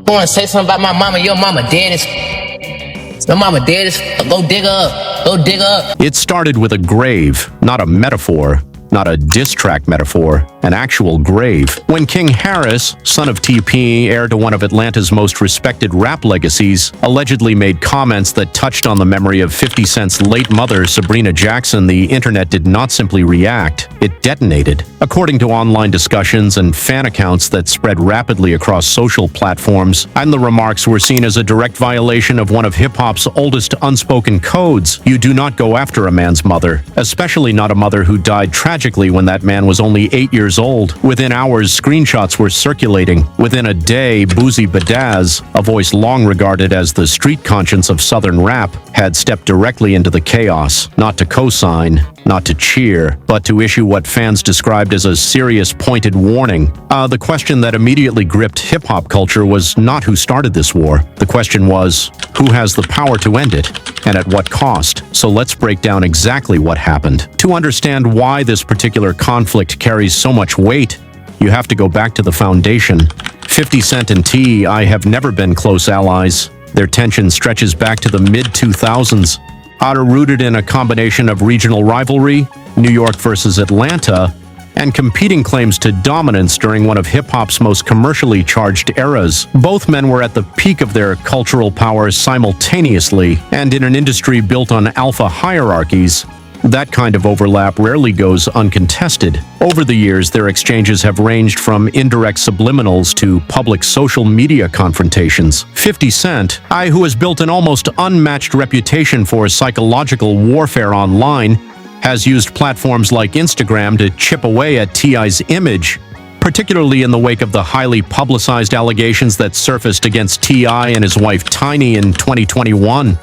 I want to say something about my mama. Your mama dead as... Your mama dead as... Go dig her up. Go dig her up. It started with a grave, not a metaphor. Not a diss track metaphor, an actual grave. When King Harris, son of TP, heir to one of Atlanta's most respected rap legacies, allegedly made comments that touched on the memory of 50 Cent's late mother, Sabrina Jackson, the internet did not simply react, it detonated. According to online discussions and fan accounts that spread rapidly across social platforms, and the remarks were seen as a direct violation of one of hip-hop's oldest unspoken codes. You do not go after a man's mother, especially not a mother who died tragically when that man was only 8 years old. Within hours, screenshots were circulating. Within a day, Boosie Badazz, a voice long regarded as the street conscience of Southern rap, had stepped directly into the chaos, not to co-sign, not to cheer, but to issue what fans described as a serious pointed warning. The question that immediately gripped hip-hop culture was not who started this war. The question was, who has the power to end it, and at what cost? So let's break down exactly what happened. To understand why this particular conflict carries so much weight, you have to go back to the foundation. 50 Cent and T.I. have never been close allies. Their tension stretches back to the mid-2000s. Rooted in a combination of regional rivalry, New York versus Atlanta, and competing claims to dominance during one of hip-hop's most commercially charged eras. Both men were at the peak of their cultural power simultaneously, and in an industry built on alpha hierarchies, that kind of overlap rarely goes uncontested. Over the years, their exchanges have ranged from indirect subliminals to public social media confrontations. 50 Cent, who has built an almost unmatched reputation for psychological warfare online, has used platforms like Instagram to chip away at T.I.'s image, particularly in the wake of the highly publicized allegations that surfaced against T.I. and his wife Tiny in 2021.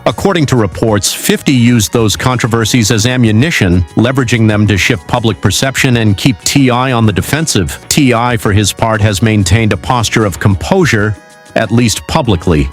According to reports, 50 used those controversies as ammunition, leveraging them to shift public perception and keep T.I. on the defensive. T.I., for his part, has maintained a posture of composure, at least publicly.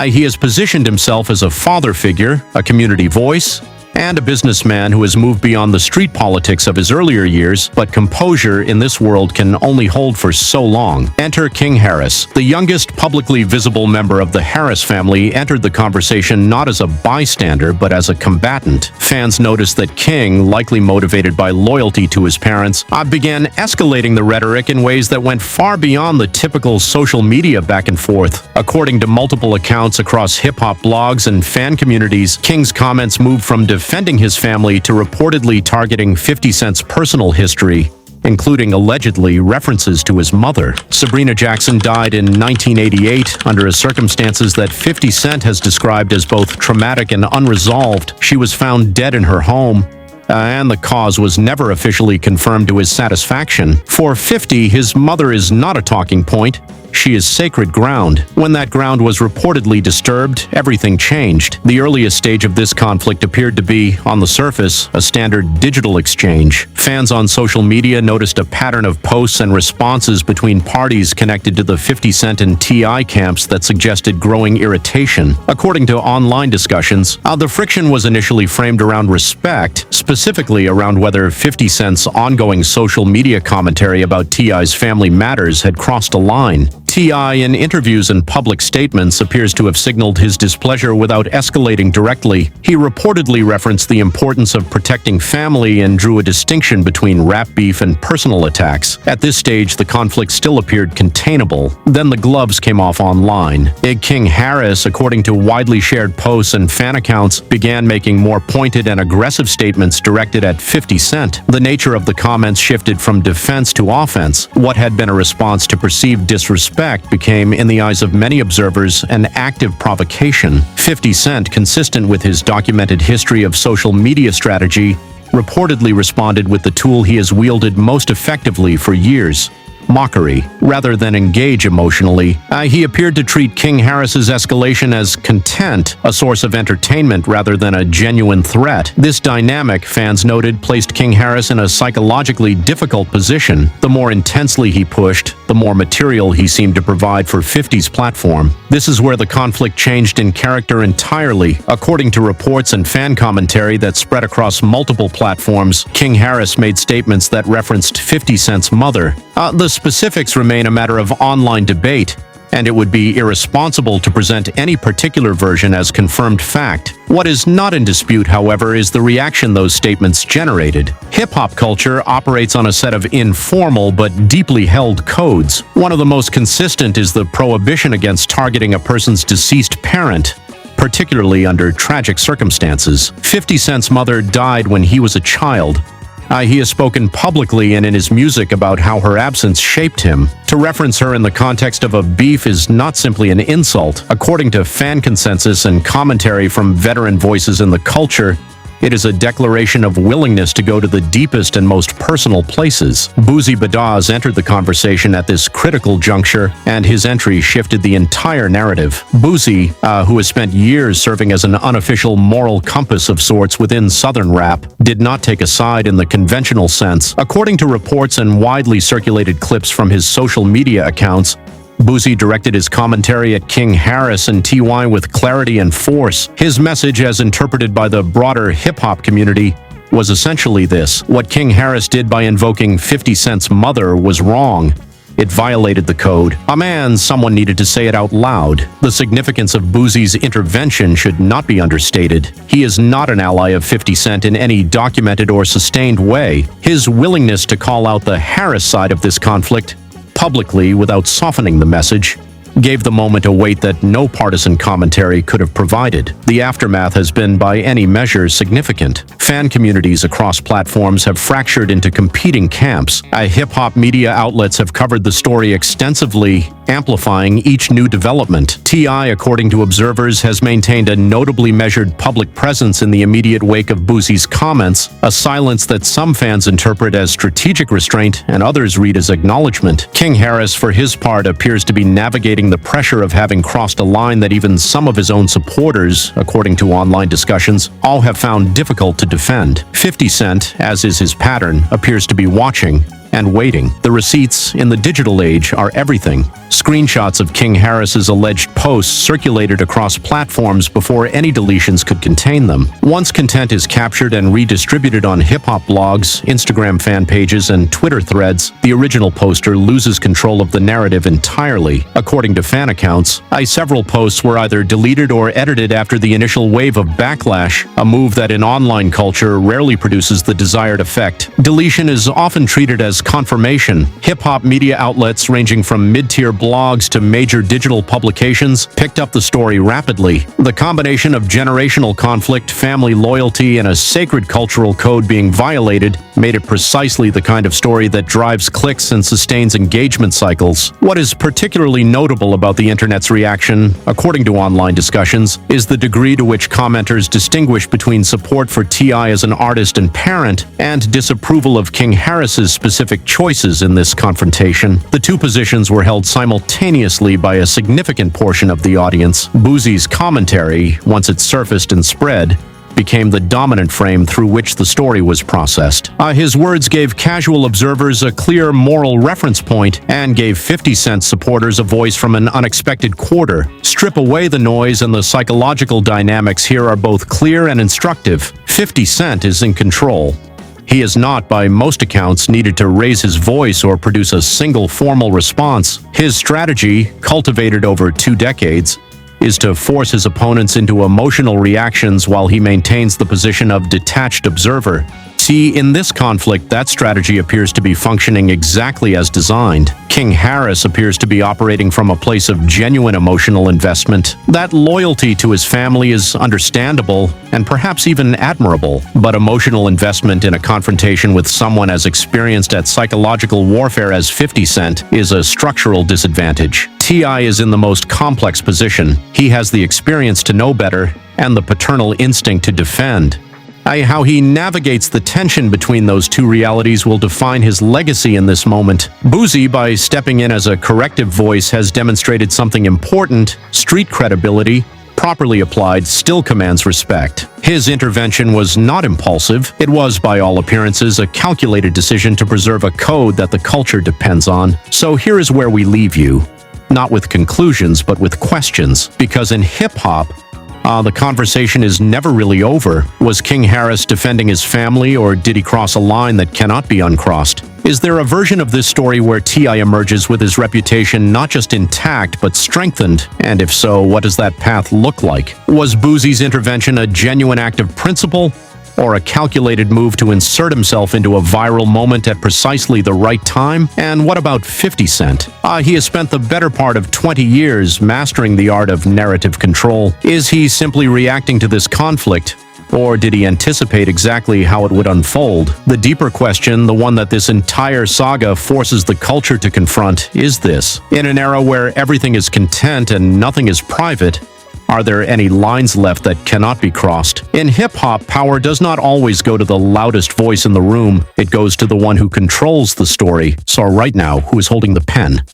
He has positioned himself as a father figure, a community voice, and a businessman who has moved beyond the street politics of his earlier years, but composure in this world can only hold for so long. Enter King Harris. The youngest publicly visible member of the Harris family entered the conversation not as a bystander, but as a combatant. Fans noticed that King, likely motivated by loyalty to his parents, began escalating the rhetoric in ways that went far beyond the typical social media back and forth. According to multiple accounts across hip-hop blogs and fan communities, King's comments moved from defending his family to reportedly targeting 50 Cent's personal history, including allegedly references to his mother. Sabrina Jackson died in 1988 under circumstances that 50 Cent has described as both traumatic and unresolved. She was found dead in her home, and the cause was never officially confirmed to his satisfaction. For 50, his mother is not a talking point. She is sacred ground. When that ground was reportedly disturbed, everything changed. The earliest stage of this conflict appeared to be, on the surface, a standard digital exchange. Fans on social media noticed a pattern of posts and responses between parties connected to the 50 Cent and T.I. camps that suggested growing irritation. According to online discussions, the friction was initially framed around respect, specifically around whether 50 Cent's ongoing social media commentary about T.I.'s family matters had crossed a line. T.I. in interviews and public statements appears to have signaled his displeasure without escalating directly. He reportedly referenced the importance of protecting family and drew a distinction between rap beef and personal attacks. At this stage, the conflict still appeared containable. Then the gloves came off online. King Harris, according to widely shared posts and fan accounts, began making more pointed and aggressive statements directed at 50 Cent. The nature of the comments shifted from defense to offense. What had been a response to perceived disrespect became, in the eyes of many observers, an active provocation. 50 Cent, consistent with his documented history of social media strategy, reportedly responded with the tool he has wielded most effectively for years: mockery. Rather than engage emotionally, he appeared to treat King Harris's escalation as content, a source of entertainment rather than a genuine threat. This dynamic, fans noted, placed King Harris in a psychologically difficult position. The more intensely he pushed, the more material he seemed to provide for 50's platform. This is where the conflict changed in character entirely. According to reports and fan commentary that spread across multiple platforms, King Harris made statements that referenced 50 Cent's mother. The specifics remain a matter of online debate. and it would be irresponsible to present any particular version as confirmed fact. What is not in dispute, however, is the reaction those statements generated. Hip-hop culture operates on a set of informal but deeply held codes. One of the most consistent is the prohibition against targeting a person's deceased parent, particularly under tragic circumstances. 50 Cent's mother died when he was a child. He has spoken publicly and in his music about how her absence shaped him. To reference her in the context of a beef is not simply an insult. According to fan consensus and commentary from veteran voices in the culture, it is a declaration of willingness to go to the deepest and most personal places. Boosie Badazz entered the conversation at this critical juncture, and his entry shifted the entire narrative. Boosie, who has spent years serving as an unofficial moral compass of sorts within Southern rap, did not take a side in the conventional sense. According to reports and widely circulated clips from his social media accounts, Boosie directed his commentary at King Harris and T.Y. with clarity and force. His message, as interpreted by the broader hip-hop community, was essentially this: what King Harris did by invoking 50 Cent's mother was wrong. It violated the code. Someone needed to say it out loud. The significance of Boosie's intervention should not be understated. He is not an ally of 50 Cent in any documented or sustained way. His willingness to call out the Harris side of this conflict publicly without softening the message gave the moment a weight that no partisan commentary could have provided. The aftermath has been, by any measure, significant. Fan communities across platforms have fractured into competing camps. Hip-hop media outlets have covered the story extensively, amplifying each new development. T.I., according to observers, has maintained a notably measured public presence in the immediate wake of Boosie's comments, a silence that some fans interpret as strategic restraint and others read as acknowledgement. King Harris, for his part, appears to be navigating the pressure of having crossed a line that even some of his own supporters, according to online discussions, all have found difficult to defend. 50 Cent, as is his pattern, appears to be watching and waiting. The receipts in the digital age are everything. Screenshots of King Harris's alleged posts circulated across platforms before any deletions could contain them. Once content is captured and redistributed on hip-hop blogs, Instagram fan pages, and Twitter threads, the original poster loses control of the narrative entirely. According to fan accounts, several posts were either deleted or edited after the initial wave of backlash, a move that in online culture rarely produces the desired effect. Deletion is often treated as confirmation. Hip-hop media outlets ranging from mid-tier blogs to major digital publications picked up the story rapidly. The combination of generational conflict, family loyalty, and a sacred cultural code being violated made it precisely the kind of story that drives clicks and sustains engagement cycles. What is particularly notable about the internet's reaction, according to online discussions, is the degree to which commenters distinguish between support for T.I. as an artist and parent and disapproval of King Harris's specific choices in this confrontation. The two positions were held simultaneously by a significant portion of the audience. Boosie's commentary, once it surfaced and spread, became the dominant frame through which the story was processed. His words gave casual observers a clear moral reference point and gave 50 Cent supporters a voice from an unexpected quarter. Strip away the noise and the psychological dynamics here are both clear and instructive. 50 Cent is in control. He has not, by most accounts, needed to raise his voice or produce a single formal response. His strategy, cultivated over 2 decades, is to force his opponents into emotional reactions while he maintains the position of detached observer. See, in this conflict, that strategy appears to be functioning exactly as designed. King Harris appears to be operating from a place of genuine emotional investment. That loyalty to his family is understandable and perhaps even admirable, but emotional investment in a confrontation with someone as experienced at psychological warfare as 50 Cent is a structural disadvantage. T.I. is in the most complex position. He has the experience to know better and the paternal instinct to defend. How he navigates the tension between those two realities will define his legacy in this moment. Boosie, by stepping in as a corrective voice, has demonstrated something important. Street credibility, properly applied, still commands respect. His intervention was not impulsive. It was, by all appearances, a calculated decision to preserve a code that the culture depends on. So here is where we leave you. Not with conclusions, but with questions. Because in hip-hop, the conversation is never really over. Was King Harris defending his family, or did he cross a line that cannot be uncrossed? Is there a version of this story where T.I. emerges with his reputation not just intact but strengthened? And if so, what does that path look like? Was Boosie's intervention a genuine act of principle, or a calculated move to insert himself into a viral moment at precisely the right time? And what about 50 Cent? He has spent the better part of 20 years mastering the art of narrative control. Is he simply reacting to this conflict, or did he anticipate exactly how it would unfold? The deeper question, the one that this entire saga forces the culture to confront, is this: in an era where everything is content and nothing is private, are there any lines left that cannot be crossed? In hip-hop, power does not always go to the loudest voice in the room. It goes to the one who controls the story. So right now, who is holding the pen?